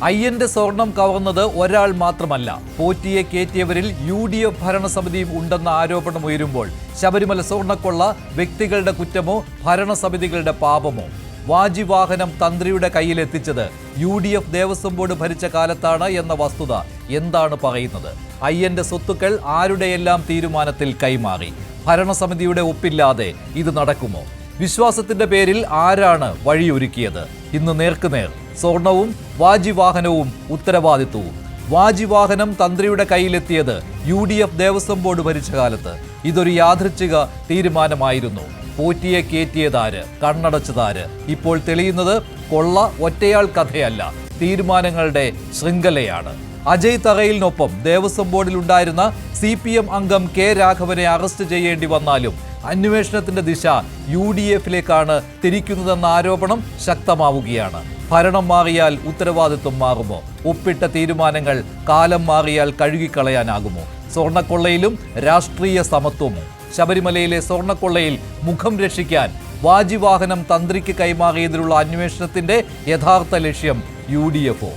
അയ്യന്റെ സ്വർണം കവർന്നത് ഒരാൾ മാത്രമല്ല, പോറ്റിയെ കയറ്റിയവരിൽ UDF ഭരണസമിതിയും ഉണ്ടെന്ന ആരോപണം ഉയരുമ്പോൾ ശബരിമല സ്വർണ്ണക്കൊള്ള വ്യക്തികളുടെ കുറ്റമോ ഭരണസമിതികളുടെ പാപമോ? വാജിവാഹനം തന്ത്രിയുടെ കയ്യിലെത്തിച്ചത് UDF ദേവസ്വം ബോർഡ് ഭരിച്ച കാലത്താണ് എന്ന വസ്തുത എന്താണ് പറയുന്നത്? അയ്യന്റെ സ്വത്തുക്കൾ ആരുടെയെല്ലാം തീരുമാനത്തിൽ കൈമാറി? ഭരണസമിതിയുടെ ഒപ്പില്ലാതെ ഇത് നടക്കുമോ? വിശ്വാസത്തിന്റെ പേരിൽ ആരാണ് വഴിയൊരുക്കിയത്? ഇന്ന് നേർക്കുനേർ സ്വർണവും വാജിവാഹനവും ഉത്തരവാദിത്വവും. വാജിവാഹനം തന്ത്രിയുടെ കയ്യിലെത്തിയത് UDF ദേവസ്വം ബോർഡ് ഭരിച്ച കാലത്ത്. ഇതൊരു യാദൃച്ഛിക തീരുമാനമായിരുന്നു. പോറ്റിയെ കയറ്റിയതാര്, കണ്ണടച്ചതാര്? ഇപ്പോൾ തെളിയുന്നത് കൊള്ള ഒറ്റയാൾ കഥയല്ല, തീരുമാനങ്ങളുടെ ശൃംഖലയാണ്. അജയ് തറയിലിനൊപ്പം ദേവസ്വം ബോർഡിൽ ഉണ്ടായിരുന്ന CPM അംഗം K രാഘവനെ അറസ്റ്റ് ചെയ്യേണ്ടി വന്നാലും അന്വേഷണത്തിന്റെ ദിശ UDFിലേക്കാണ് തിരിക്കുന്നതെന്ന ആരോപണം ശക്തമാവുകയാണ്. ഭരണം മാറിയാൽ ഉത്തരവാദിത്വം മാറുമോ? ഒപ്പിട്ട തീരുമാനങ്ങൾ കാലം മാറിയാൽ കഴുകിക്കളയാനാകുമോ? സ്വർണ്ണക്കൊള്ളയിലും രാഷ്ട്രീയ സമത്വമോ? ശബരിമലയിലെ സ്വർണ്ണക്കൊള്ളയിൽ മുഖം രക്ഷിക്കാൻ വാജിവാഹനം തന്ത്രിക്ക് കൈമാറിയതിലുള്ള അന്വേഷണത്തിന്റെ യഥാർത്ഥ ലക്ഷ്യം UDFോ?